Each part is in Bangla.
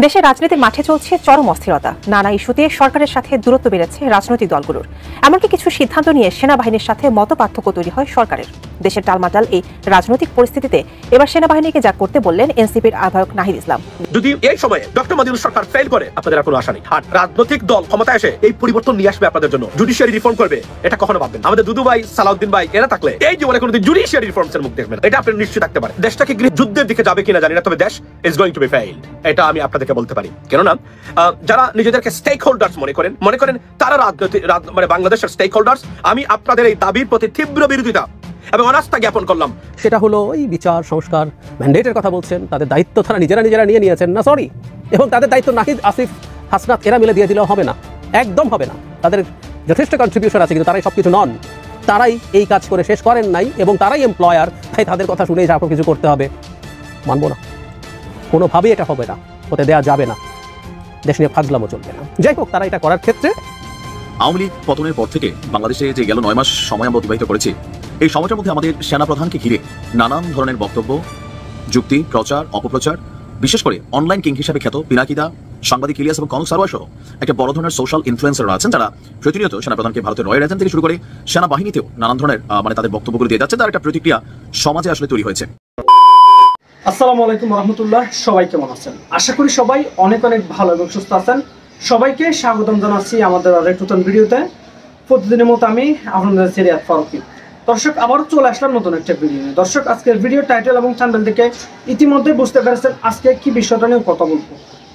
দেশে রাজনীতির মাঠে চলছে চরম অস্থিরতা। নানা ইস্যুতে সরকারের সাথে দূরত্ব বেড়েছে রাজনৈতিক দলগুলোর। এমনকি কিছু সিদ্ধান্ত নিয়ে সেনাবাহিনীর সাথে মতপার্থক্য তৈরি হয় সরকারের। দেশের টালমাটাল এই রাজনৈতিক পরিস্থিতিতে এবার সেনাবাহিনীকে যা করতে বললেন এনসিপির আহ্বায়ক নাহিদ ইসলাম। যদি এই সময়ে ডক্টর মাজিদুর সরকার ফেল করে, আপনাদের কোনো আশা নেই। আর রাজনৈতিক দল ক্ষমতায় এসে এই পরিবর্তন নিয়ে আসবে আপনাদের জন্য, জুডিশিয়ারি রিফর্ম করবে, এটা কখনো ভাববেন। আমাদের দুদু ভাই, সালাউদ্দিন ভাই এরা থাকলে এই জীবনে কোনোদিন জুডিশিয়ারি রিফর্মস এর মুখ দেখবেন, এটা আপনি নিশ্চিত থাকতে পারেন। দেশটাকে যুদ্ধের দিকে যাবে কিনা জানি না, তবে দেশ is going to be failed, এটা আমি আপনাদেরকে বলতে পারি। কেননা যারা নিজেদেরকে স্টেক হোল্ডার্স মনে করেন তারা রাজনৈতিক মানে বাংলাদেশের স্টেক হোল্ডার্স। আমি আপনাদের এই দাবির প্রতি তীব্র বিরোধিতা এবং অনাস্থা জ্ঞাপন করলাম। সেটা হলো এই বিচার সংস্কার ম্যান্ডেটের কথা বলছেন, তাদের দায়িত্ব তারা নিজেরা নিয়ে নিয়েছেন না, সরি, এবং তাদের দায়িত্ব নাহিদ, আসিফ, হাসনাত এরা মিলে দিয়ে দিলেও হবে না, একদম হবে না। তাদের যথেষ্ট কন্ট্রিবিউশন আছে, কিন্তু তারাই সবকিছু নন। তারাই এই কাজ করে শেষ করেন নাই এবং তারাই এমপ্লয়ার, তাই তাদের কথা শুনেই যা কিছু করতে হবে মানবো না, কোনোভাবেই এটা হবে না, হতে দেওয়া যাবে না। দেশ নিয়ে ফাজলামও চলবে না। যাই হোক, তারা এটা করার ক্ষেত্রে আওয়ামী লীগ পতনের পর থেকে বাংলাদেশে যে গেল 9 মাস সময় আমরা অতিবাহিত করেছি, এই সময়টার মধ্যে আমাদের সেনাপ্রধানকে ঘিরে নানান ধরনের বক্তব্য, যুক্তি, প্রচার, অপপ্রচার, বিশেষ করে অনলাইন কিং হিসাবে খ্যাত পিনাকিদা, সাংবাদিক ইলিয়াস এবং কনক সারওয়ার সহ একটা বড় ধরনের সোশ্যাল ইনফ্লুয়েন্সাররা আছেন, যারা প্রতিনিয়ত সেনাপ্রধানকে ভারতের রয়্যাল এজেন্ট থেকে শুরু করে সেনাবাহিনীতেও নানান ধরনের তাদের বক্তব্যগুলো দিয়ে যাচ্ছে। তার একটা প্রতিক্রিয়া সমাজে আসলে তৈরি হয়েছে। আসসালামু আলাইকুম রহমতুল্লাহ, সবাই কেমন আছেন? আশা করি সবাই অনেক ভালো এবং সুস্থ আছেন। সবাইকে স্বাগতম জানাচ্ছি আমাদের আরেক নতুন ভিডিওতে। প্রতিদিনের মতো আমি আপনাদের সিরিয়াত ফারুকি। দর্শক, আবারও চলে আসলাম নতুন একটা ভিডিও নিয়ে। দর্শক, আজকের ভিডিও টাইটেল এবং থাম্বনেল থেকে ইতিমধ্যে বুঝতে পেরেছেন আজকে কি বিষয়টা নিয়ে কথা বলবো।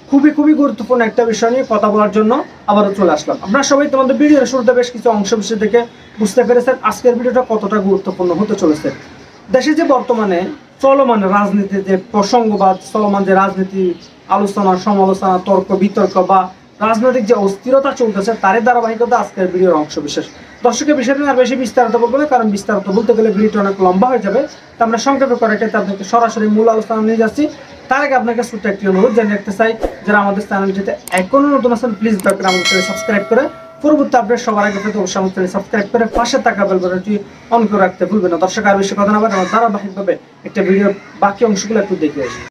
খুবই গুরুত্বপূর্ণ একটা বিষয় নিয়ে কথা বলার জন্য আবারও চলে আসলাম। আপনারা সবাই তোমাদের ভিডিওর শুরুতে বেশ কিছু অংশ বিশেষ দেখে বুঝতে পেরেছেন আজকের ভিডিওটা কতটা গুরুত্বপূর্ণ হতে চলেছে। দেশে যে বর্তমানে চলমান রাজনীতি, যে প্রসঙ্গবাদ চলমান যে রাজনীতি আলোচনা, সমালোচনা, তর্ক বিতর্ক বা রাজনৈতিক যে অস্থিরতা চলতেছে, তারই ধারাবাহিকতা আজকের ভিডিওর অংশ বিশেষ। দর্শকের বিষয়টা আর বেশি বিস্তারিত বলবো না, কারণ বিস্তারিত বলতে গেলে ভিডিওটা অনেক লম্বা হয়ে যাবে। তা আমরা সংক্ষেপে করে ক্ষেত্রে আপনাকে সরাসরি মূল আলোচনা নিয়ে যাচ্ছি। তার আগে আপনাকে ছোট্ট একটি অনুরোধ জানিয়ে রাখতে চাই, যারা আমাদের চ্যানেলটিতে এখনো নতুন আছেন প্লিজ দয়া করে আমাদের চ্যানেল সাবস্ক্রাইব করে পরবর্তী আপডেট সবার আগে পেতে অবশ্যই আমাদের চ্যানেল সাবস্ক্রাইব করে পাশে থাকা বেল বাটনটি অন করে রাখতে ভুলবেন না। দর্শক, আর বেশি কথা না বলে আমরা ধারাবাহিকভাবে একটা ভিডিওর বাকি অংশগুলো একটু দেখে আসি।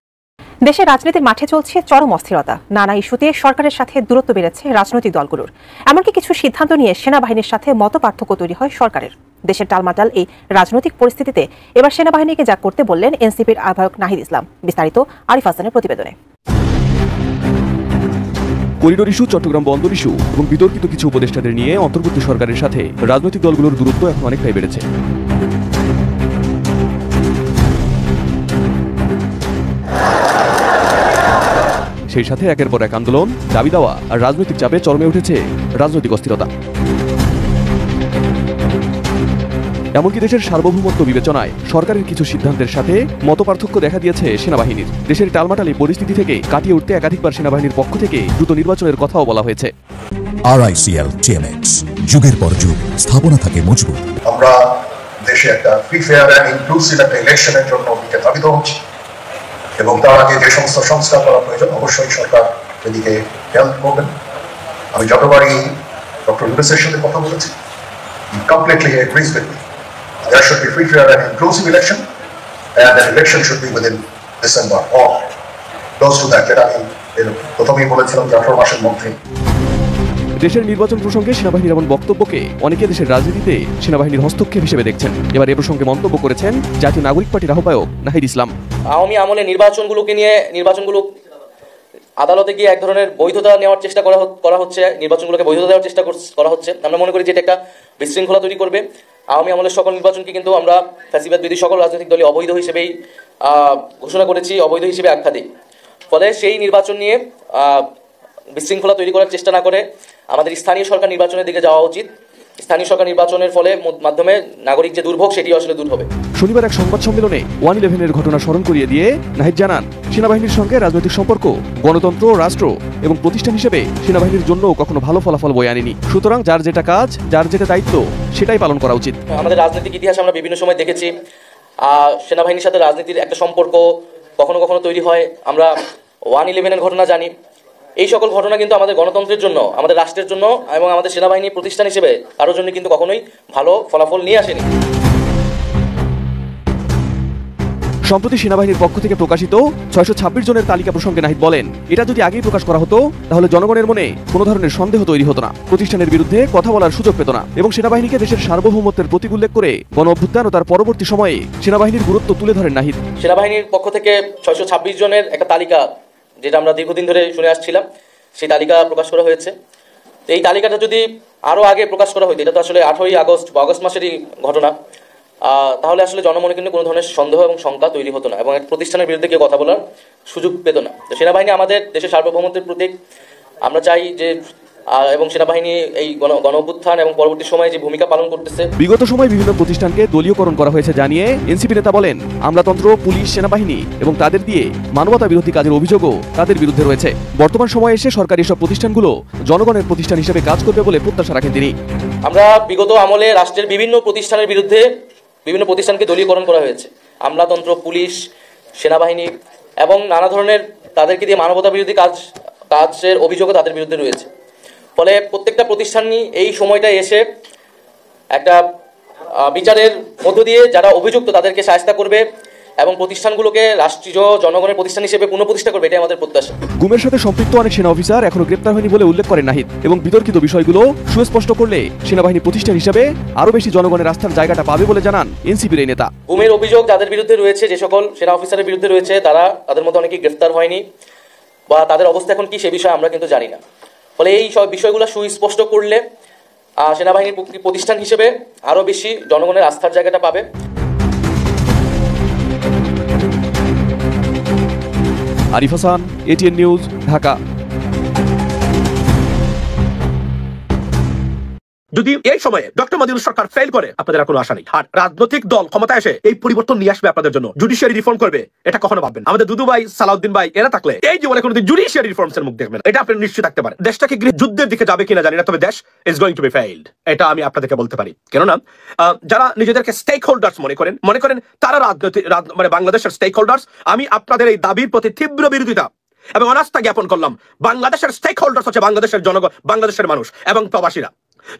দেশে রাজনীতির মাঠে চলছে চরম অস্থিরতা। নানা ইস্যুতে সরকারের সাথে দূরত্ব বেড়েছে রাজনৈতিক দলগুলোর। এমনকি কিছু সিদ্ধান্ত নিয়ে সেনাবাহিনীর সাথে মতপার্থক্য তৈরি হয় সরকারের। দেশের টালমাটাল এই রাজনৈতিক পরিস্থিতিতে এবার সেনাবাহিনীকে যা করতে বললেন এনসিপির আহ্বায়ক নাহিদ ইসলাম। বিস্তারিত আরিফ হাসানের প্রতিবেদনে। করিডোর ইস্যু, চট্টগ্রাম বন্দর ইস্যু এবং বিতর্কিত কিছু উপদেষ্টাদের নিয়ে অন্তর্বর্তী সরকারের সাথে রাজনৈতিক দলগুলোর দূরত্ব এখন অনেকটাই বেড়েছে। সেই সাথে একের পর এক আন্দোলন, দাবি দেওয়া আর রাজনৈতিক চাপে চরমে উঠেছে রাজনৈতিক অস্থিরতা। এমনকি দেশের সার্বভৌমত্ব বিবেচনায় সরকারের কিছু সিদ্ধান্তের সাথে মতপার্থক্য দেখা দিয়েছে সেনাবাহিনীর। দেশের টালমাটালি পরিস্থিতি থেকে কাটিয়ে উঠতে একাধিকবার সেনাবাহিনীর পক্ষ থেকে দ্রুত নির্বাচনের কথাও বলা হয়েছে। RICL TMX, যুগের পর যুগ স্থাপনা থাকে মজবুত। আমরা দেশে একটা ফ্রি ফেয়ার এন্ড ইনক্লুসিভ একটা ইলেকশনের জন্য ধাবিত হচ্ছি এবং তার আগে যে সমস্ত সংস্কার করা প্রয়োজন অবশ্যই সরকার এদিকে হেল্প করবেন। আমি যতবারই ডক্টর ইউনুসের সাথে কথা বলেছি, completely agrees with me. There should be free, fair and inclusive election, and that election should be within December or close to that. যেটা আমি প্রথমেই বলেছিলাম যে 18 মাসের মধ্যে। দেশের নির্বাচন প্রসঙ্গে সেনাবাহিনীর এমন বক্তব্যকে অনেকে দেশের রাজনীতিতে সেনাবাহিনীর হস্তক্ষেপ হিসেবে দেখছেন। এবার এ প্রসঙ্গে মন্তব্য করেছেন জাতীয় নাগরিক পার্টির আহ্বায়ক নাহিদ ইসলাম। আওয়ামী আমলে নির্বাচনগুলো আদালতে গিয়ে এক ধরনের বৈধতা নেওয়ার চেষ্টা করা হচ্ছে, নির্বাচনগুলোকে বৈধতা দেওয়ার চেষ্টা করা হচ্ছে। আমরা মনে করি যে এটা একটা বিশৃঙ্খলা তৈরি করবে। আওয়ামী আমলের সকল নির্বাচনকে কিন্তু আমরা ফ্যাসিবাদ বিরোধী সকল রাজনৈতিক দলই অবৈধ হিসেবেই ঘোষণা করেছি, অবৈধ হিসেবে আখ্যা দিই। ফলে সেই নির্বাচন নিয়ে বিশৃঙ্খলা তৈরি করার চেষ্টা না করে আমাদের স্থানীয় সরকার নির্বাচনের দিকে যাওয়া উচিত। স্থানীয় সরকার নির্বাচনের ফলে মাধ্যমে নাগরিক যে দুর্ভোগ সেটিও আসলে দূর হবে। শনিবার এক সংবাদ সম্মেলনে 1/11-এর ঘটনা স্মরণ করিয়ে দিয়ে নাহিদ জানান, সেনাবাহিনীর সঙ্গে রাজনৈতিক সম্পর্ক গণতন্ত্র, রাষ্ট্র এবং প্রতিষ্ঠান হিসেবে সেনাবাহিনীর জন্য কখনো ভালো ফলাফল বয়ে আনেনি। সুতরাং যার যেটা কাজ, যার যেটা দায়িত্ব সেটাই পালন করা উচিত। আমাদের রাজনৈতিক ইতিহাসে আমরা বিভিন্ন সময় দেখেছি সেনাবাহিনীর সাথে রাজনীতির একটা সম্পর্ক কখনো তৈরি হয়। আমরা 1/11-এর ঘটনা জানি। এই সকল ঘটনা কিন্তু আমাদের গণতন্ত্রের জন্য, আমাদের রাষ্ট্রের জন্য এবং আমাদের সেনাবাহিনী প্রতিষ্ঠান হিসেবে কারোর জন্য কিন্তু কখনোই ভালো ফলাফল নিয়ে আসেনি। সম্প্রতি সেনাবাহিনীর পক্ষ থেকে প্রকাশিত 626 জনের তালিকা প্রসঙ্গে নাহিদ বলেন, এটা যদি আগেই প্রকাশ করা হতো তাহলে জনগণের মনে কোনো ধরনের সন্দেহ তৈরি হতো না, প্রতিষ্ঠানের বিরুদ্ধে কথা বলার সুযোগ পেত না এবং সেনাবাহিনীকে দেশের সার্বভৌমত্বের প্রতীক উল্লেখ করে গণ অভ্যুত্থান ও তার পরবর্তী সময়ে সেনাবাহিনীর গুরুত্ব তুলে ধরেন নাহিদ। সেনাবাহিনীর পক্ষ থেকে 626 জনের একটা তালিকা, যেটা আমরা দীর্ঘদিন ধরে শুনে আসছিলাম, সেই তালিকা প্রকাশ করা হয়েছে। এই তালিকাটা যদি আরো আগে প্রকাশ করা হইতো, এটা তো আসলে 8ই আগস্ট বা আগস্ট মাসেরই ঘটনা, তাহলে আসলে জনমনে কিন্তু কোনো ধরনের সন্দেহ এবং শঙ্কা তৈরি হতো না এবং এক প্রতিষ্ঠানের বিরুদ্ধে কেউ কথা বলার সুযোগ পেত না। তো সেনাবাহিনী আমাদের দেশের সার্বভৌমত্বের প্রতীক। আমরা চাই যে এবং সেনাবাহিনী এই গণ অভ্যুত্থান এবং পরবর্তী সময়ে যে ভূমিকা পালন করতেছে। বিগত সময়ে বিভিন্ন প্রতিষ্ঠানকে দলীয়করণ করা হয়েছে জানিয়ে এনসিপি নেতা বলেন, আমলাতন্ত্র, পুলিশ, সেনাবাহিনী এবং তাদের দিয়ে মানবতা বিরোধী কাজের অভিযোগও তাদের বিরুদ্ধে রয়েছে। বর্তমান সময়ে এসে সরকারি এসব প্রতিষ্ঠানগুলো জনগণের প্রতিষ্ঠান হিসেবে কাজ করবে বলে প্রত্যাশা রাখেন তিনি। আমরা বিগত আমলে রাষ্ট্রের বিভিন্ন প্রতিষ্ঠানের বিরুদ্ধে বিভিন্ন প্রতিষ্ঠানকে দলীয়করণ করা হয়েছে। আমলাতন্ত্র, পুলিশ, সেনাবাহিনী এবং নানা ধরনের তাদেরকে দিয়ে মানবতা বিরোধী কাজের অভিযোগও তাদের বিরুদ্ধে রয়েছে। ফলে প্রত্যেকটা প্রতিষ্ঠানই এই সময়টায় এসে একটা বিচারের মধ্য দিয়ে যারা অভিযুক্ত তাদেরকে শায়েস্তা করবে এবং প্রতিষ্ঠানগুলোকে রাষ্ট্রীয় জনগণের প্রতিষ্ঠান হিসেবে পুনঃপ্রতিষ্ঠা করবে, এটাই আমাদের প্রত্যাশা। গুমের সাথে সম্পৃক্ত অনেক সেনা অফিসার এখনো গ্রেপ্তার হয়নি বলে উল্লেখ করেন নাহিদ এবং বিতর্কিত বিষয়গুলো সুস্পষ্ট করলে সেনাবাহিনী প্রতিষ্ঠান হিসেবে আরো বেশি জনগণের আস্থার জায়গাটা পাবে বলে জানান এনসিপির এই নেতা। গুমের অভিযোগ যাদের বিরুদ্ধে রয়েছে, যে সকল সেনা অফিসারের বিরুদ্ধে রয়েছে, তাদের মধ্যে অনেকেই গ্রেফতার হয়নি বা তাদের অবস্থা এখন কি সে বিষয়ে আমরা কিন্তু জানি না। ফলে এই সব বিষয়গুলো সুস্পষ্ট করলে সেনাবাহিনীর প্রতিষ্ঠান হিসেবে আরো বেশি জনগণের আস্থার জায়গাটা পাবে। Arif Hasan, ATN news, Dhaka. যদি এই সময়ে ডক্টর মাদিউল সরকার ফেল করে, আপনাদের কোনো আশা নেই। আর রাজনৈতিক দল ক্ষমতায় এসে এই পরিবর্তন নিয়ে আসবে আপনাদের জন্য, জুডিশিয়ারি রিফর্ম করবে, এটা কখনো ভাববেন। আমাদের দুদু ভাই, সালাউদ্দিন ভাই এরা থাকলে এই জীবনে কোনোদিন জুডিশিয়ারি রিফর্মস এর মুখ দেখবেন, এটা আপনি নিশ্চিত থাকতে পারেন। দেশটাকে যুদ্ধের দিকে যাবে কিনা জানি না, তবে দেশ is going to be failed, এটা আমি আপনাদেরকে বলতে পারি। কেননা যারা নিজেদেরকে স্টেক হোল্ডার্স মনে করেন তারা মানে বাংলাদেশের স্টেক হোল্ডার্স। আমি আপনাদের এই দাবির প্রতি তীব্র বিরোধিতা এবং অনাস্থা জ্ঞাপন করলাম। বাংলাদেশের স্টেক হোল্ডার্স হচ্ছে বাংলাদেশের জনগণ, বাংলাদেশের মানুষ এবং প্রবাসীরা।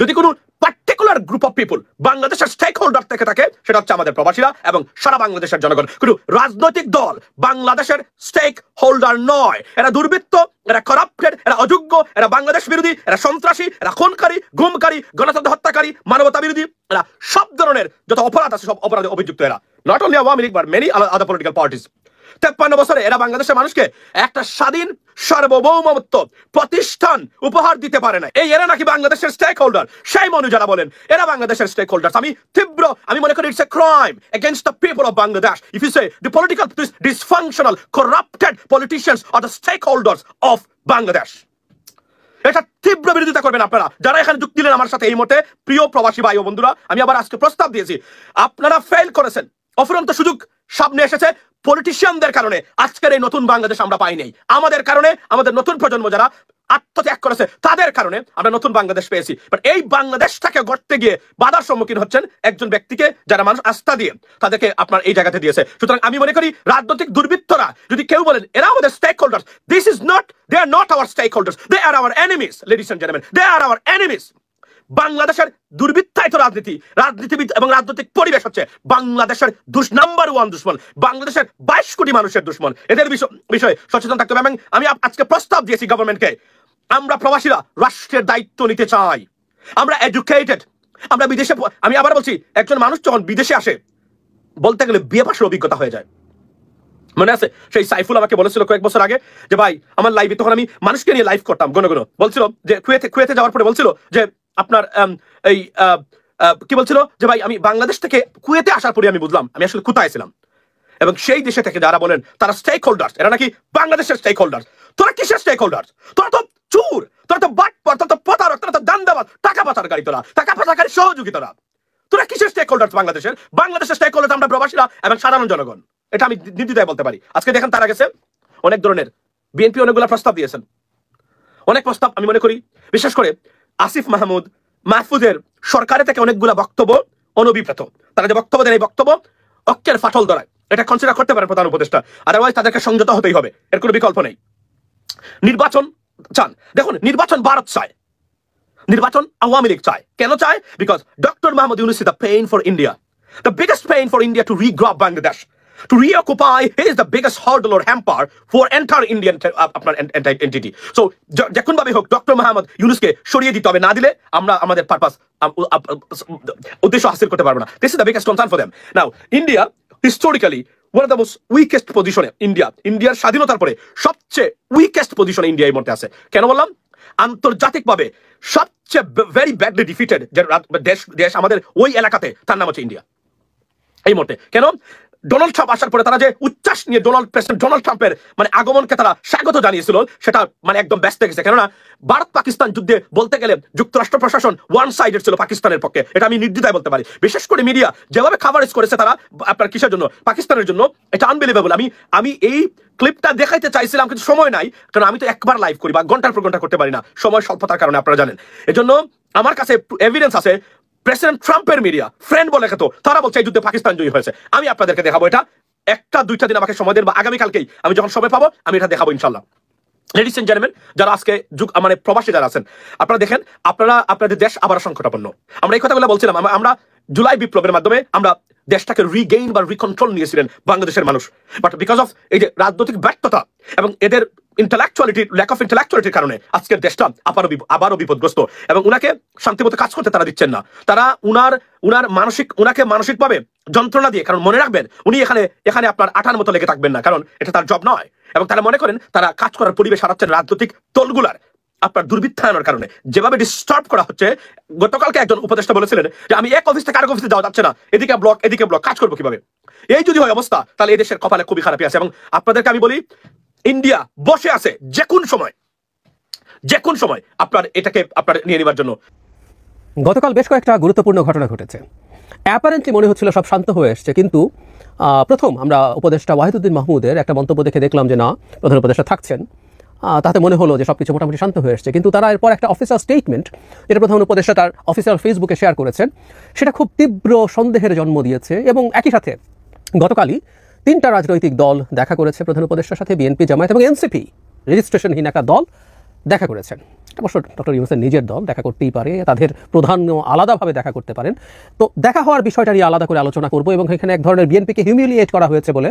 যদি কোনো পার্টিকুলার গ্রুপ অফ পিপল বাংলাদেশের স্টেক হোল্ডার থেকে থাকে, সেটা হচ্ছে আমাদের প্রবাসীরা এবং সারা বাংলাদেশের জনগণ। কোনো রাজনৈতিক দল বাংলাদেশের স্টেক হোল্ডার নয়। এরা দুর্বৃত্ত, এরা করাপ্টেড, এরা অযোগ্য, এরা বাংলাদেশ বিরোধী, এরা সন্ত্রাসী, এরা খুনকারী, গুমকারী, গণতন্ত্র হত্যাকারী, মানবতা বিরোধী, এরা সব ধরনের যত অপরাধ আছে সব অপরাধে অভিযুক্ত। এরা not only Awami League but many other political parties. 53 বছরে এরা বাংলাদেশের মানুষকে একটা স্বাধীন সার্বভৌমত্ব প্রতিষ্ঠান উপহার দিতে পারে না। এরা নাকি বাংলাদেশের স্টেক হোল্ডার। সেই মানুষ যারা বলেন এরা বাংলাদেশের স্টেক হোল্ডার, আমি মনে করি it's a crime against the people of Bangladesh if you say the political dysfunctional corrupted politicians are the stakeholders of Bangladesh. এটা তীব্র বিরোধিতা করবেন আপনারা যারা এখানে যুক্তি দিলেন আমার সাথে। এই মতে প্রিয় প্রবাসী ভাই ও বন্ধুরা, আমি আবার আজকে প্রস্তাব দিয়েছি, আপনারা ফেল করেছেন। অফুরন্ত সুযোগ সামনে এসেছে পলিটিশিয়ানদের কারণে। আজকের এই নতুন বাংলাদেশ আমরা পাই নাই, আমাদের কারণে, আমাদের নতুন প্রজন্ম যারা আত্মত্যাগ করেছে তাদের কারণে আমরা নতুন বাংলাদেশ পেয়েছি। বাট এই বাংলাদেশটাকে গড়তে গিয়ে বাধার সম্মুখীন হচ্ছেন একজন ব্যক্তিকে যারা মানুষ আস্থা দিয়ে তাদেরকে আপনার এই জায়গাতে দিয়েছে। সুতরাং আমি মনে করি রাজনৈতিক দুর্বৃত্তরা যদি কেউ বলেন এরা আমাদের stakeholders, this is not, they are not our stakeholders, they are our enemies. Ladies and gentleman, they are our enemies. বাংলাদেশের দুর্বৃত্তায়িত রাজনীতিবিদ এবং রাজনৈতিক পরিবেশ হচ্ছে বাংলাদেশের নাম্বার 1 দুশ্মন, বাংলাদেশের 22 কোটি মানুষের দুশ্মন। এদের বিষয়ে সচেতন থাকতে হবে। এবং আমি আজকে প্রস্তাব দিয়েছি গভর্নমেন্টকে, আমরা প্রবাসীরা রাষ্ট্রের দায়িত্ব নিতে চাই। আমরা এডুকেটেড, আমরা বিদেশে, আমি আবার বলছি, একজন মানুষ যখন বিদেশে আসে বলতে গেলে বিয়ে পাশের অভিজ্ঞতা হয়ে যায়। মনে আছে সেই সাইফুল আমাকে বলেছিল কয়েক বছর আগে যে ভাই আমার লাইভে, তখন আমি মানুষকে নিয়ে লাইভ করতাম গণ বলছিল যে কুয়েতে যাওয়ার পরে বলছিল যে আপনার এই কি বলছিল যে ভাই আমি বাংলাদেশ থেকে কুয়েতে আসার পরে আমি বুঝলাম আমি আসলে কোথায় ছিলাম। এবং সেই দেশে থেকে যারা বলেন তারা স্টেক হোল্ডার্স, এরা নাকি বাংলাদেশের স্টেক হোল্ডার্স। তোরা কিসের স্টেক হোল্ডার্স? তোরা তো চোর, তোরা তো বাটপার, তোরা তো প্রতারক, তোরা তো দান্দাবাজ, টাকা পাচারকারী, টাকা পাচারকারী সহযোগী। তোরা কিসের স্টেক হোল্ডার্স? বাংলাদেশের স্টেক হোল্ডার্স আমরা প্রবাসীরা এবং সাধারণ জনগণ। এটা আমি নির্দ্বিধায় বলতে পারি। আজকে দেখেন তারা গেছে অনেক ধরনের, বিএনপি অনেকগুলো প্রস্তাব দিয়েছেন, অনেক প্রস্তাব আমি মনে করি বিশেষ করে আসিফ মাহফুজের সরকারের থেকে অনেকগুলা বক্তব্য অনভিপ্রেত। তারা যে বক্তব্য দেন এই বক্তব্য অক্ষের ফাটল ধরায়, এটা কনসিডার করতে পারেন প্রধান উপদেষ্টা। আদারওয়াইজ তাদেরকে সংযত হতেই হবে, এর কোনো বিকল্প নেই। নির্বাচন চান, দেখুন নির্বাচন ভারত চায়, নির্বাচন আওয়ামী লীগ চায়। কেন চায়? Because doctor Mohammad Yunus is the pain for India, the biggest pain for India to regroup Bangladesh. To reoccupy is the biggest hurdle or hamper for entire Indian আপনার entity. So যখন ভাবে হোক ডক্টর মোহাম্মদ ইউনূসকে সরিয়ে দিতে হবে, না দিলে আমরা আমাদের পারপাস উদ্দেশ্য হাসিল করতে পারবো না। This is the biggest concern for them. Now, India historically one of the most weakest position ইন্ডিয়ার স্বাধীনতার পরে সবচেয়ে weakest position ইন্ডিয়া এই মুহূর্তে আছে। কেন বললাম? আন্তর্জাতিকভাবে সবচেয়ে ভেরি ব্যাডলি ডিফিটেড যে দেশ আমাদের ওই এলাকাতে, তার নাম হচ্ছে ইন্ডিয়া এই মুহূর্তে। কেন? ডোনাল্ড ট্রাম্প আসার পরে তারা যে উচ্ছ্বাস নিয়ে প্রেসিডেন্ট ডোনাল্ড ট্রাম্পের মানে আগমনকে তারা স্বাগত জানিয়েছিল, সেটা মানে একদম ব্যস্ত গেছে। কেননা ভারত পাকিস্তান যুদ্ধে বলতে গেলে যুক্তরাষ্ট্র প্রশাসন ওয়ান সাইডেড ছিল পাকিস্তানের পক্ষে, এটা আমি নির্দ্বিধায় বলতে পারি। বিশেষ করে মিডিয়া যেভাবে কাভারেজ করেছে তারা আপনার কিসের জন্য, পাকিস্তানের জন্য, এটা আনবিলিভেবল। আমি এই ক্লিপটা দেখাইতে চাইছিলাম কিন্তু সময় নাই, কারণ আমি তো একবার লাইভ করি বা ঘন্টার পর ঘন্টা করতে পারি না, সময় স্বল্পতার কারণে, আপনারা জানেন। এজন্য আমার কাছে এভিডেন্স আছে। প্রেসিডেন্ট ট্রাম্পের মিডিয়া ফ্রেন্ড বলে খেতো, তারা বলছে এই যুদ্ধে পাকিস্তান জয়ী হয়েছে। আমি আপনাদেরকে দেখাবো এটা, একটা দুইটা দিন আমাকে সময় দেন বা আগামীকালকেই আমি যখন সময় পাবো আমি এটা দেখাবো ইনশাল্লাহ। লেডিস এন্ড জেন্টলম্যান, যারা আজকে মানে প্রবাসী যারা আছেন, আপনারা দেখেন আপনাদের দেশ আবার সংকটাপন্ন। আমরা এই কথাগুলো বলছিলাম, আমরা জুলাই বিপ্লবের মাধ্যমে আমরা দেশটাকে রিগেইন বা রিকন্ট্রোল নিয়েছিলেন বাংলাদেশের মানুষ, বাট বিকজ অফ এই যে রাজনৈতিক ব্যর্থতা এবং এদের ল্যাক অফ ইন্টেলেকচুয়ালিটির কারণে আজকের দেশটা আবারও বিপদগ্রস্ত, এবং উনাকে শান্তিমতো কাজ করতে তারা দিচ্ছেন না। তারা উনাকে মানসিকভাবে যন্ত্রণা দিয়ে, কারণ মনে রাখবেন উনি এখানে আপনার আঠার মতো লেগে থাকবেন না, কারণ এটা তার জব নয়। এবং তারা মনে করেন তারা কাজ করার পরিবেশ হারাচ্ছেন রাজনৈতিক দলগুলার আপনার দুর্বৃত্তায়নের কারণে, যেভাবে ডিস্টার্ব করা হচ্ছে। গতকালকে একজন উপদেষ্টা বলেছিলেন যে আমি এক অফিস থেকে আরেক অফিসে যাওয়া যাচ্ছে না, এদিকে ব্লক, কাজ করবো কিভাবে? এই যদি হয় অবস্থা, তাহলে এই দেশের কপালে খুবই খারাপই আছে। এবং আপনাদেরকে আমি বলি, ইন্ডিয়া বসে আছে যে কোন সময় আপনার এটাকে আপনার নিয়ে নেবার জন্য। গতকাল বেশ কয়েকটা গুরুত্বপূর্ণ ঘটনা ঘটেছে। অ্যাপারেন্টলি মনে হচ্ছিল সব শান্ত হয়ে এসছে, কিন্তু প্রথম আমরা উপদেষ্টা ওয়াহিদুদ্দিন মাহমুদের একটা মন্তব্য দেখে দেখলাম যে না, প্রধান উপদেষ্টা থাকছেন, তাতে মনে হলো যে সবকিছু মোটামুটি শান্ত হয়ে এসছে। কিন্তু তারা এরপর একটা অফিসিয়াল স্টেটমেন্ট, যেটা প্রধান উপদেষ্টা তার অফিসিয়াল ফেসবুকে শেয়ার করেছেন, সেটা খুব তীব্র সন্দেহের জন্ম দিয়েছে। এবং একই সাথে গতকালই 3টা রাজনৈতিক দল দেখা করেছে প্রধান উপদেষ্টার সাথে, বিএনপি, জামায়াত এবং এনসিপি, রেজিস্ট্রেশনহীন একটা দল দেখা করেছেন। অবশ্য ডক্টর ইউনূসের নিজের দল দেখা করতেই পারে, তাদের প্রধান আলাদাভাবে দেখা করতে পারেন। তো দেখা হওয়ার বিষয়টা নিয়ে আলাদা করে আলোচনা করব, এবং এখানে এক ধরনের বিএনপিকে হিউমিলিয়েট করা হয়েছে বলে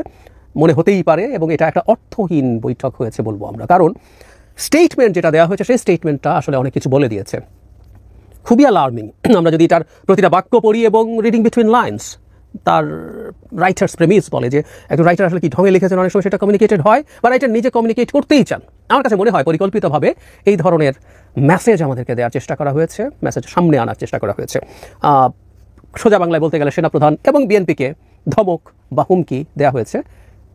মনে হতেই পারে, এবং এটা একটা অর্থহীন বৈঠক হয়েছে বলবো আমরা। কারণ স্টেটমেন্ট যেটা দেওয়া হয়েছে সেই স্টেটমেন্টটা আসলে অনেক কিছু বলে দিয়েছে, খুবই অ্যালার্মিং। আমরা যদি এটার প্রতিটা বাক্য পড়ি এবং রিডিং বিটুইন লাইন্স, তার রাইটার্স প্রেমিস বলে যে একজন রাইটার আসলে কি ঢঙে লিখেছেন, অনেক সময় সেটা কমিউনিকেটেড হয়, বা রাইটার নিজে কমিউনিকেট করতেই চান। আমার কাছে মনে হয় পরিকল্পিতভাবে এই ধরনের মেসেজ আমাদেরকে দেওয়ার চেষ্টা করা হয়েছে, মেসেজ সামনে আনার চেষ্টা করা হয়েছে। সোজা বাংলায় বলতে গেলে সেনাপ্রধান এবং বিএনপিকে ধমক বা হুমকি দেওয়া হয়েছে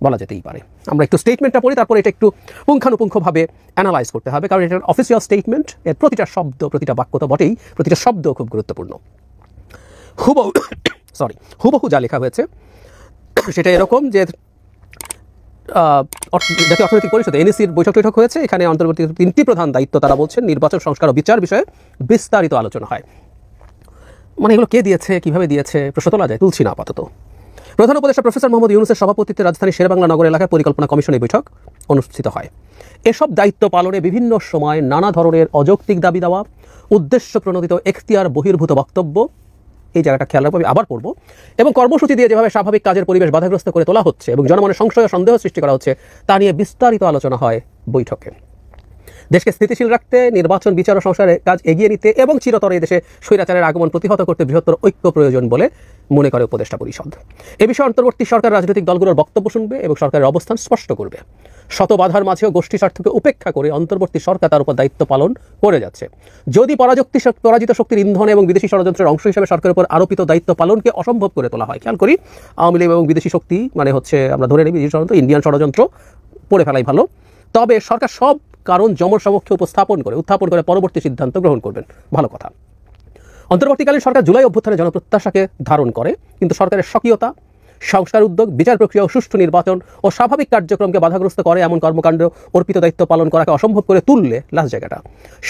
বলা যেতেই পারে। আমরা একটু স্টেটমেন্টটা পড়ি, তারপরে এটা একটু পুঙ্খানুপুঙ্খভাবে অ্যানালাইজ করতে হবে, কারণ এটা অফিসিয়াল স্টেটমেন্ট, এর প্রতিটা শব্দ, প্রতিটা বাক্য তো বটেই, প্রতিটা শব্দ খুব গুরুত্বপূর্ণ। হুবহু যা লেখা হয়েছে সেটা এরকম যে জাতীয় অর্থনৈতিক পরিষদে এনইসির বৈঠক হয়েছে। এখানে অন্তর্বর্তী 3টি প্রধান দায়িত্ব তারা বলছেন, নির্বাচন, সংস্কার ও বিচার বিষয়ে বিস্তারিত আলোচনা হয়। মানে এগুলো কে দিয়েছে, কিভাবে দিয়েছে প্রশ্ন তোলা যায়, তুলছি না আপাতত। প্রধান উপদেষ্টা প্রফেসর মোহাম্মদ ইউনূসের সভাপতিত্বে রাজধানীর শেরেবাংলা নগর এলাকায় পরিকল্পনা কমিশনের বৈঠক অনুষ্ঠিত হয়। এসব দায়িত্ব পালনে বিভিন্ন সময় নানা ধরনের অযৌক্তিক দাবি দেওয়া, উদ্দেশ্য প্রণোদিত এখতিয়ার বহির্ভূত বক্তব্য, এই জায়গাটা খেয়াল রাখবো, আমি আবার পড়বো, এবং কর্মসূচি দিয়ে যেভাবে স্বাভাবিক কাজের পরিবেশ বাধাগ্রস্ত করে তোলা হচ্ছে এবং জনমনে সংশয় ও সন্দেহ সৃষ্টি করা হচ্ছে, তা নিয়ে বিস্তারিত আলোচনা হয় বৈঠকে। দেশকে স্থিতিশীল রাখতে, নির্বাচন, বিচার ও সংস্কারের কাজ এগিয়ে নিতে এবং চিরতরে দেশে স্বৈরাচারের আগমন প্রতিহত করতে বৃহত্তর ঐক্য প্রয়োজন বলে মনে করে উপদেষ্টা পরিষদ। এ বিষয়ে অন্তর্বর্তী সরকার রাজনৈতিক দলগুলোর বক্তব্য শুনবে এবং সরকারের অবস্থান স্পষ্ট করবে। শত বাধার মাঝেও গোষ্ঠী স্বার্থকে উপেক্ষা করে অন্তর্বর্তী সরকার তার উপর দায়িত্ব পালন করে যাচ্ছে। যদি পরাজিত শক্তির ইন্ধন এবং বিদেশি ষড়যন্ত্রের অংশ হিসেবে সরকারের উপর আরোপিত দায়িত্ব পালনকে অসম্ভব করে তোলা হয়, খেয়াল করি, আওয়ামী লীগ এবং বিদেশি শক্তি মানে হচ্ছে আমরা ধরে নিই বিদেশি ষড়যন্ত্র, ইন্ডিয়ান ষড়যন্ত্র পড়ে ফেলাই ভালো, তবে সরকার সব কারণ জনসমক্ষে উত্থাপন করে পরবর্তী সিদ্ধান্ত গ্রহণ করবেন, ভালো কথা। অন্তর্বর্তীকালীন সরকার জুলাই অভ্যুত্থানের জনপ্রত্যাশাকে ধারণ করে, কিন্তু সরকারের স্বকীয়তা, সংস্কার উদ্যোগ, বিচার প্রক্রিয়া ও সুষ্ঠু নির্বাচন ও স্বাভাবিক কার্যক্রমকে বাধাগ্রস্ত করে এমন কর্মকাণ্ড অর্পিত দায়িত্ব পালন করাকে অসম্ভব করে তুললে লাস্ট জায়গাটা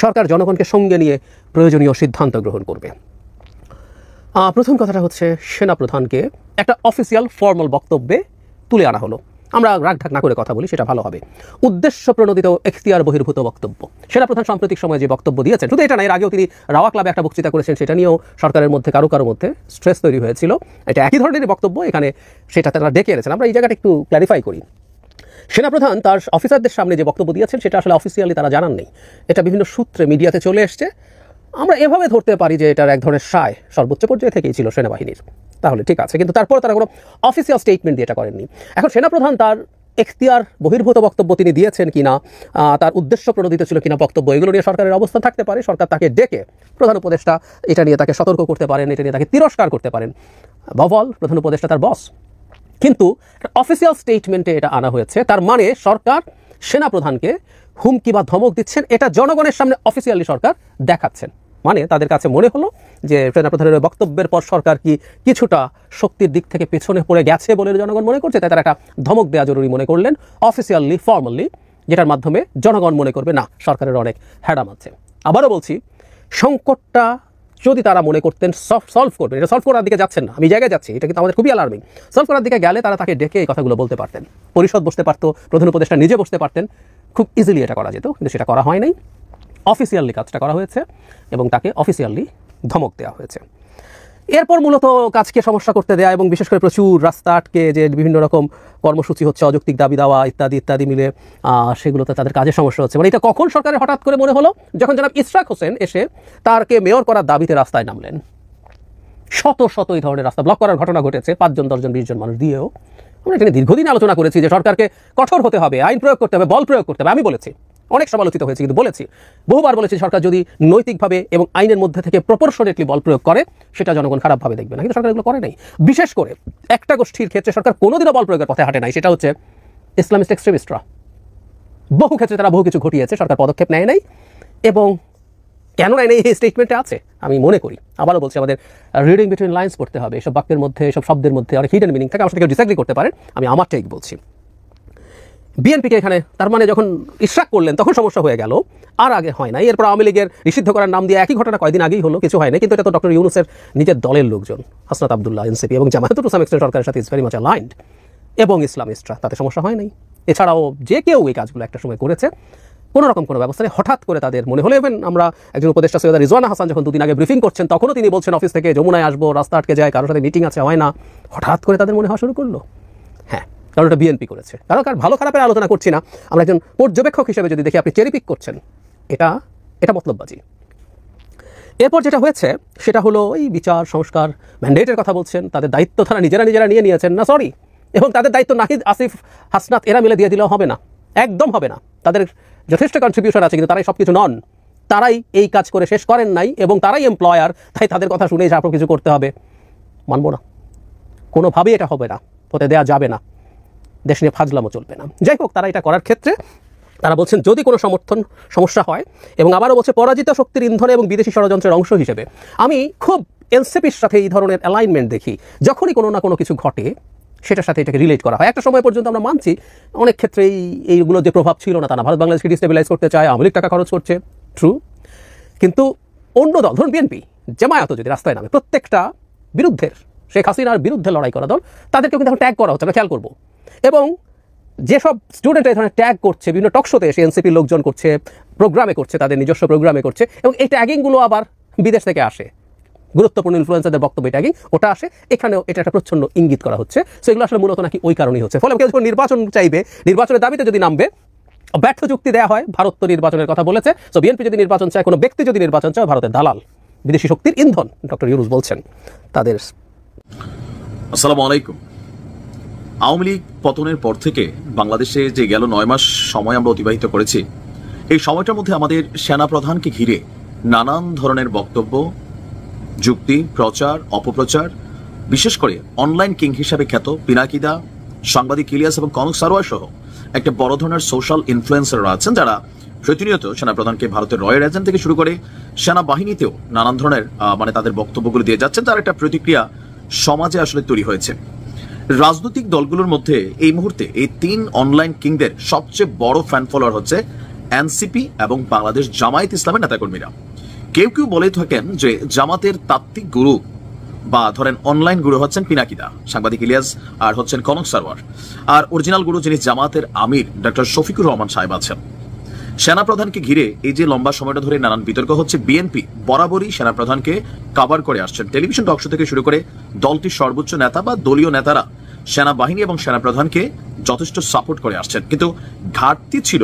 সরকার জনগণকে সঙ্গে নিয়ে প্রয়োজনীয় সিদ্ধান্ত গ্রহণ করবে। প্রথম কথাটা হচ্ছে সেনাপ্রধানকে একটা অফিসিয়াল ফর্মাল বক্তব্যে তুলে আনা হলো। আমরা রাগঢাক না করে কথা বলি, সেটা ভালো হবে। উদ্দেশ্য প্রণোদিত এখতিয়ার বহির্ভূত বক্তব্য। সেনাপ্রধান সাম্প্রতিক সময়ে যে বক্তব্য দিয়েছেন, শুধু এটা না, এর আগেও তিনি রাওয়া ক্লাবে একটা বক্তৃতা করেছেন, সেটা নিয়েও সরকারের মধ্যে কারো মধ্যে স্ট্রেস তৈরি হয়েছিল। এটা একই ধরনের বক্তব্য, এখানে সেটা তারা ডেকে এনেছেন। আমরা এই জায়গাটা একটু ক্ল্যারিফাই করি। সেনাপ্রধান তার অফিসারদের সামনে যে বক্তব্য দিয়েছেন সেটা আসলে অফিসিয়ালি তারা জানান নেই, এটা বিভিন্ন সূত্রে মিডিয়াতে চলে এসছে। আমরা এভাবে ধরতে পারি যে এটার এক ধরনের সায় সর্বোচ্চ পর্যায়ে থেকেই ছিল সেনাবাহিনীর, তাহলে ঠিক আছে। কিন্তু তারপর তারা কোনো অফিসিয়াল স্টেটমেন্ট দিয়ে এটা করেননি। এখন সেনাপ্রধান তার এখতিয়ার বহির্ভূত বক্তব্য তিনি দিয়েছেন কিনা, তার উদ্দেশ্য প্রণোদিত ছিল কিনা বক্তব্য, এগুলো নিয়ে সরকারের অবস্থান থাকতে পারে। সরকার তাকে ডেকে প্রধান উপদেষ্টা এটা নিয়ে তাকে সতর্ক করতে পারেন, এটা নিয়ে তাকে তিরস্কার করতে পারেন। বভল প্রধান উপদেষ্টা তার বস, কিন্তু অফিসিয়াল স্টেটমেন্টে এটা আনা হয়েছে। তার মানে সরকার সেনাপ্রধানকে হুমকি বা ধমক দিচ্ছেন, এটা জনগণের সামনে অফিসিয়ালি সরকার দেখাচ্ছেন। মানে তাদের কাছে মনে হলো যে সেনাপ্রধানের বক্তব্যের পর সরকার কি কিছুটা শক্তির দিক থেকে পেছনে পড়ে গেছে বলে জনগণ মনে করছে, তাই তারা একটা ধমক দেওয়া জরুরি মনে করলেন অফিসিয়ালি, ফর্মালি, যেটার মাধ্যমে জনগণ মনে করবে না সরকারের অনেক হ্যাডাম আছে। আবারও বলছি, সংকটটা যদি তারা মনে করতেন সলভ করবেন, এটা সলভ করার দিকে যাচ্ছেন না, আমি জায়গায় যাচ্ছি, এটা কিন্তু আমাদের খুবই অ্যালার্মিং। সলভ করার দিকে গেলে তারা তাকে ডেকে এই কথাগুলো বলতে পারতেন, পরিষদ বসতে পারতো, প্রধান উপদেষ্টা নিজে বসতে পারতেন, খুব ইজিলি এটা করা যেত, কিন্তু সেটা করা হয় নাই। অফিসিয়ালি কাজটা করা হয়েছে এবং তাকে অফিসিয়ালি ধমক দেওয়া হয়েছে। এরপর মূলত কাজকে সমস্যা করতে দেয়া এবং বিশেষ করে প্রচুর রাস্তা আটকে যে বিভিন্ন রকম কর্মসূচি হচ্ছে, অযৌক্তিক দাবি দেওয়া ইত্যাদি ইত্যাদি মিলে সেগুলোতে তাদের কাজের সমস্যা হচ্ছে। মানে এটা কখন সরকারের হঠাৎ করে মনে হলো, যখন জনাব ইশরাক হোসেন এসে তারকে মেয়র করার দাবিতে রাস্তায় নামলেন। শত শত এই ধরনের রাস্তা ব্লক করার ঘটনা ঘটেছে, 5 জন 10 জন 20 জন মানুষ দিয়েও। আমরা এটা নিয়ে দীর্ঘদিন আলোচনা করেছি যে সরকারকে কঠোর হতে হবে, আইন প্রয়োগ করতে হবে, বল প্রয়োগ করতে হবে। আমি বলেছি, অনেক সমালোচিত হয়েছে, কিন্তু বলেছি, বহুবার বলেছি, সরকার যদি নৈতিকভাবে এবং আইনের মধ্যে থেকে প্রপোর্শনেটলি বল প্রয়োগ করে সেটা জনগণ খারাপভাবে দেখবে না, কিন্তু সরকার এগুলো করে নাই। বিশেষ করে একটা গোষ্ঠীর ক্ষেত্রে সরকার কোনোদিনও বল প্রয়োগের পথে হাঁটে নাই, সেটা হচ্ছে ইসলামিস্ট এক্সট্রিমিস্টরা। বহু ক্ষেত্রে তারা বহু কিছু ঘটিয়েছে, সরকার পদক্ষেপ নেয় নাই। এবং কেন নেয় নাই এই স্টেটমেন্টে আছে আমি মনে করি। আবারও বলছি, আমাদের রিডিং বিটুইন লাইন্স পড়তে হবে। এসব বাক্যের মধ্যে, এসব শব্দের মধ্যে অনেক হিডেন মিনিং থাকে, আমার সাথে কেউ ডিসএগ্রি করতে পারেন, আমি আমার টেক বলছি। বিএনপিকে এখানে তার মানে যখন ইশরাক করলেন তখন সমস্যা হয়ে গেল, আর আগে হয় নাই। এরপর আওয়ামী লীগের নিষিদ্ধ করার নাম দিয়ে একই ঘটনা কয়েকদিন আগেই হলো, কিছু হয় না। কিন্তু এটা তো ডক্টর ইউনূসের নিজের দলের লোকজন, হাসনাত আব্দুল্লাহ, এনসিপি এবং জামায়াত টু সাম এক্সটেন্ট সরকারের সাথে ইজ ভেরি মাচ অ্যালাইন্ড, এবং ইসলামিস্টরা, তাতে সমস্যা হয় নাই। এছাড়াও যে কেউ এই কাজগুলো একটা সময় করেছে, কোনো রকম কোনো ব্যবস্থা হঠাৎ করে তাদের মনে হলো। ইভেন আমরা একজন উপদেষ্টা সৈয়দা রিজওয়ানা হাসান যখন 2 দিন আগে ব্রিফিং করছেন, তখনও তিনি বলছেন অফিস থেকে যমুনায় আসবো, রাস্তা আটকে যায়, কারোর সাথে মিটিং আছে, হয় না। হঠাৎ করে তাদের মনে হওয়া শুরু করলো, হ্যাঁ, কারণ এটা বিএনপি করেছে। কারণ ভালো খারাপের আলোচনা করছি না, আমরা একজন পর্যবেক্ষক হিসেবে যদি দেখি আপনি চেরি পিক করছেন, এটা মতলববাজি। এরপর যেটা হয়েছে সেটা হলো এই বিচার সংস্কার ম্যান্ডেটের কথা বলছেন, তাদের দায়িত্ব তারা নিজেরা নিয়ে নিয়েছেন না, সরি, এবং তাদের দায়িত্ব নাহিদ, আসিফ, হাসনাত এরা মিলে দিয়ে দিলেও হবে না, একদম হবে না। তাদের যথেষ্ট কন্ট্রিবিউশন আছে, কিন্তু তারাই সব কিছু নন। তারাই এই কাজ করে শেষ করেন নাই এবং তারাই এমপ্লয়ার, তাই তাদের কথা শুনেই যা কিছু করতে হবে, মানব না, কোনোভাবেই এটা হবে না, হতে দেওয়া যাবে না, দেশ নিয়ে ফাজলামও চলবে না। যাই হোক, তারা এটা করার ক্ষেত্রে তারা বলছেন যদি কোনো সমস্যা হয়, এবং আবারও বলছে পরাজিত শক্তির ইন্ধনে এবং বিদেশি ষড়যন্ত্রের অংশ হিসেবে। আমি খুব এনসিপির সাথে এই ধরনের অ্যালাইনমেন্ট দেখি, যখনই কোনো না কোনো কিছু ঘটে সেটার সাথে এটাকে রিলেট করা হয়। একটা সময় পর্যন্ত আমরা মানছি অনেক ক্ষেত্রেই এইগুলো যে প্রভাব ছিল না তা না, ভারত বাংলাদেশকে ডিস্টেবিলাইজ করতে চায়, আওয়ামী লীগ টাকা খরচ করছে, ট্রু। কিন্তু অন্য দল, ধরুন বিএনপি, জামায়াত যদি রাস্তায় নামে, প্রত্যেকটা বিরুদ্ধের, শেখ হাসিনার বিরুদ্ধে লড়াই করা দল, তাদেরকেও কিন্তু এখন ট্যাগ করা হচ্ছে, আমরা খেয়াল করবো। এবং যেসব স্টুডেন্ট এই ধরনের ট্যাগ করছে, বিভিন্ন টকশোতে এসে এনসিপির লোকজন করছে, প্রোগ্রামে করছে, তাদের নিজস্ব প্রোগ্রামে করছে, এবং এই ট্যাগিংগুলো আবার বিদেশ থেকে আসে, গুরুত্বপূর্ণ ইনফ্লুয়েন্সারদের বক্তব্য ট্যাগিং ওটা আসে, এখানেও এটা একটা প্রচ্ছন্ন ইঙ্গিত করা হচ্ছে। সেগুলো আসলে মূলত নাকি ওই কারণেই হচ্ছে। ফলে কেউ যখন নির্বাচন চাইবে, নির্বাচনের দাবিতে যদি নামবে, ব্যর্থ যুক্তি দেওয়া হয়, ভারত তো নির্বাচনের কথা বলেছে, সো বিএনপি যদি নির্বাচন চায়, কোনো ব্যক্তি যদি নির্বাচন চায়, ভারতের দালাল, বিদেশি শক্তির ইন্ধন, ডক্টর ইউনূস বলছেন তাদের। আসসালামু আলাইকুম। আওয়ামী লীগ পতনের পর থেকে বাংলাদেশে যে গেল 9 মাস সময় আমরা অতিবাহিত করেছি, এই সময়টার মধ্যে আমাদের সেনাপ্রধানকে ঘিরে নানান ধরনের বক্তব্য, যুক্তি, প্রচার, অপপ্রচার, বিশেষ করে অনলাইন কিং হিসাবে খ্যাত পিনাকিদা, সাংবাদিক ইলিয়াস এবং কনক সারোয়ার সহ একটা বড় ধরনের সোশ্যাল ইনফ্লুয়েন্সাররা আছেন, যারা প্রতিনিয়ত সেনাপ্রধানকে ভারতের রয়্যাল এজেন্ট থেকে শুরু করে সেনাবাহিনীতেও নানান ধরনের তাদের বক্তব্যগুলো দিয়ে যাচ্ছেন। তার একটা প্রতিক্রিয়া সমাজে আসলে তৈরি হয়েছে। রাজনৈতিক দলগুলোর মধ্যে এই মুহূর্তে এই 3 অনলাইন কিংদের সবচেয়ে বড় ফ্যান ফলোয়ার হচ্ছে এনসিপি এবং বাংলাদেশ জামায়াত ইসলামের নেতাকর্মীরা। কেউ কেউ বলে থাকেন যে জামাতের তাত্ত্বিক গুরু বা ধরেন অনলাইন গুরু হচ্ছেন পিনাকিদা, সাংবাদিক ইলিয়াস আর হচ্ছেন কনক সারওয়ার, আর অরিজিনাল গুরু যিনি জামাতের আমির ডক্টর শফিকুর রহমান সাহেব আছেন। সেনাপ্রধানকে ঘিরে এই যে লম্বা সময়টা ধরে নানান বিতর্ক হচ্ছে, বিএনপি বরাবরই সেনাপ্রধানকে কভার করে আসছেন। টেলিভিশন টক শো থেকে শুরু করে দলটির সর্বোচ্চ নেতা বা দলীয় নেতারা সেনাবাহিনী এবং সেনাপ্রধানকে যথেষ্ট সাপোর্ট করে আসছেন। কিন্তু ঘাটতি ছিল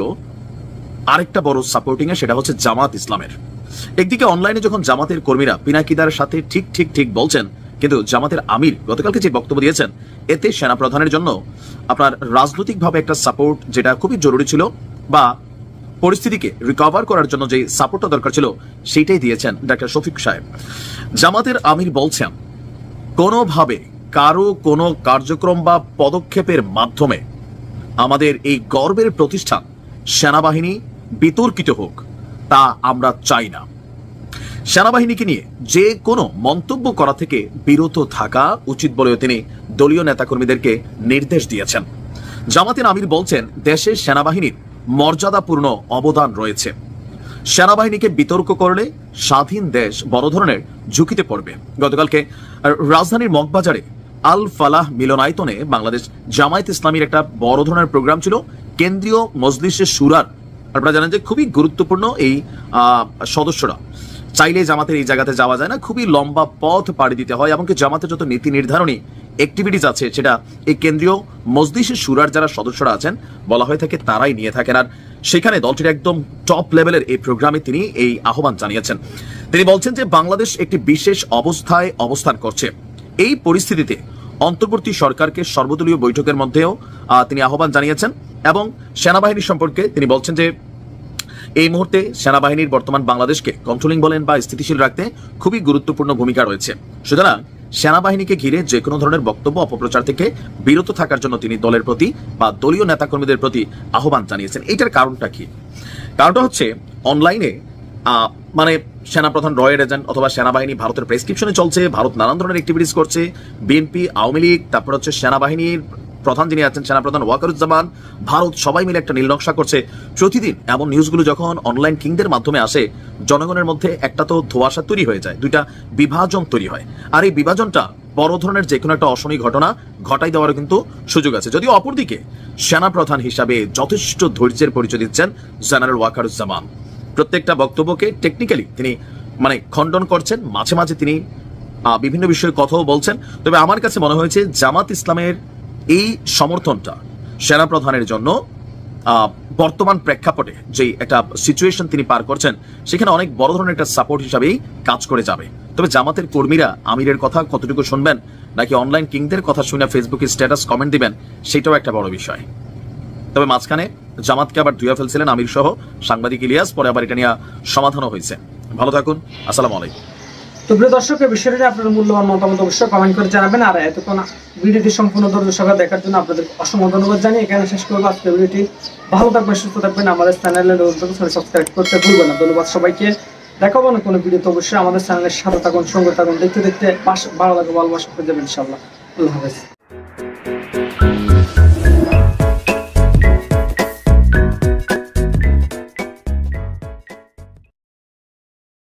আরেকটা বড় সাপোর্টিং এ, সেটা হচ্ছে জামাত ইসলামের। একদিকে অনলাইনে যখন জামাতের কর্মীরা পিনাকিদার সাথে ঠিক বলছেন, কিন্তু জামাতের আমির গতকালকে যে বক্তব্য দিয়েছেন এতে সেনাপ্রধানের জন্য আপনার রাজনৈতিকভাবে একটা সাপোর্ট যেটা খুবই জরুরি ছিল বা পরিস্থিতিকে রিকভার করার জন্য যে সাপোর্টটা দরকার ছিল সেইটাই দিয়েছেন ডক্টর শফিক সাহেব। জামাতের আমির বলছেন কোনোভাবে কারো কোনো কার্যক্রম বা পদক্ষেপের মাধ্যমে আমাদের এই গর্বের প্রতিষ্ঠান সেনাবাহিনী বিতর্কিত হোক তা আমরা চাই না। সেনাবাহিনীকে নিয়ে যে কোনো মন্তব্য করা থেকে বিরত থাকা উচিত বলেও তিনি দলীয় নেতাকর্মীদেরকে নির্দেশ দিয়েছেন। জামাতের আমির বলছেন দেশের সেনাবাহিনীর মর্যাদাপূর্ণ অবদান রয়েছে। সেনাবাহিনীকে বিতর্ক করলে স্বাধীন দেশ বড় ধরনের ঝুঁকিতে পড়বে। গতকালকে রাজধানীর মগবাজারে আল ফালাহ মিলনায়তনে বাংলাদেশ জামায়াত ইসলামীর একটা বড় ধরনের প্রোগ্রাম ছিল। কেন্দ্রীয় মজলিসে শুরার আপনারা জানেন যে খুবই গুরুত্বপূর্ণ এই সদস্যরা, চাইলে জামাতের এই জায়গাতে যাওয়া যায় না, খুবই লম্বা পথ পাড়ি দিতে হয়। এমনকি জামাতের যত নীতি নির্ধারণী অ্যাক্টিভিটিস আছে সেটা এই কেন্দ্রীয় মজলিসে শুরার যারা সদস্যরা আছেন বলা হয়ে থাকে তারাই নিয়ে থাকেন। আর সেখানে দলটির একদম টপ লেভেলের এই প্রোগ্রামে তিনি এই আহ্বান জানিয়েছেন। তিনি বলছেন যে বাংলাদেশ একটি বিশেষ অবস্থায় অবস্থান করছে। এই পরিস্থিতিতে অন্তর্বর্তী সরকারকে সর্বদলীয় বৈঠকের মধ্যেও তিনি আহ্বান জানিয়েছেন এবং সেনাবাহিনী সম্পর্কে তিনি বলছেন যে এই মুহূর্তে সেনাবাহিনীর বর্তমান বাংলাদেশকে কন্ট্রোলিং বলেন বা স্থিতিশীল রাখতে খুবই গুরুত্বপূর্ণ ভূমিকা রয়েছে। সুতরাং সেনাবাহিনীকে ঘিরে যে কোনো ধরনের বক্তব্য অপপ্রচার থেকে বিরত থাকার জন্য তিনি দলের প্রতি বা দলীয় নেতাকর্মীদের প্রতি আহ্বান জানিয়েছেন। এইটার কারণটা কি? কারণটা হচ্ছে অনলাইনে মানে সেনাপ্রধান রয়ের এজেন্ট অথবা সেনাবাহিনী ভারতের প্রেসক্রিপশনে চলছে, ভারত নানান ধরনের অ্যাক্টিভিটিস করছে, বিএনপি, আওয়ামী লীগ, তারপর হচ্ছে সেনাবাহিনীর প্রধান যিনি আছেন সেনাপ্রধান ওয়াকারুজ্জামান, ভারত সবাই মিলে একটা নীলনকশা করছে। প্রতিদিন এমন নিউজগুলো যখন অনলাইন কিংদের মাধ্যমে আসে জনগণের মধ্যে একটা তো ধোঁয়াশা তৈরি হয়ে যায়, দুইটা বিভাজন তৈরি হয়। আর এই বিভাজনটা বড় ধরনের যে কোনো একটা অশনি ঘটনা ঘটাই দেওয়ার কিন্তু সুযোগ আছে। যদিও অপরদিকে সেনাপ্রধান হিসাবে যথেষ্ট ধৈর্যের পরিচয় দিচ্ছেন জেনারেল ওয়াকারুজ্জামান। প্রত্যেকটা বক্তব্যকে টেকনিক্যালি তিনি মানে খণ্ডন করছেন, মাঝে মাঝে তিনি বিভিন্ন বিষয়ে কথাও বলছেন। তবে আমার কাছে মনে হয়েছে জামাত ইসলামের এই সমর্থনটা সেনাপ্রধানের জন্য বর্তমান প্রেক্ষাপটে যে একটা সিচুয়েশন তিনি পার করছেন সেখানে অনেক বড় ধরনের একটা সাপোর্ট হিসাবেই কাজ করে যাবে। তবে জামাতের কর্মীরা আমিরের কথা কতটুকু শুনবেন নাকি অনলাইন কিংদের কথা শুনে ফেসবুকে স্ট্যাটাস কমেন্ট দিবেন সেটাও একটা বড় বিষয়। তবে মাঝখানে জামাতকে আবার ধুয়ে ফেলছিলেন আমির সহ সাংবাদিক ইলিয়াস, পরে আবার এটা নিয়ে সমাধানও হয়েছে। ভালো থাকুন, আসসালামু আলাইকুম। তো প্রিয় দর্শক, এই বিষয়টি আপনাদের মূল্যবান মতামত অবশ্যই কমেন্ট করে জানাবেন। আর এতক্ষণ ভিডিওটি সম্পূর্ণ ধৈর্য সহকারে দেখার জন্য আপনাদের অসংখ্য ধন্যবাদ জানিয়ে এখানে শেষ করবো আজকের ভিডিওটি। ভালো থাকবেন, সুস্থ থাকবেন, আমাদের চ্যানেলে সাবস্ক্রাইব করতে ভুলবেন না। ধন্যবাদ সবাইকে। দেখাবো না কোনো ভিডিওতে, অবশ্যই আমাদের চ্যানেলের সাথে থাকুন, সঙ্গে থাকুন, দেখতে দেখতে ভালো লাগবে, ভালোবাসা পেয়ে যাবেন ইনশাআল্লাহ। আল্লাহ হাফেজ।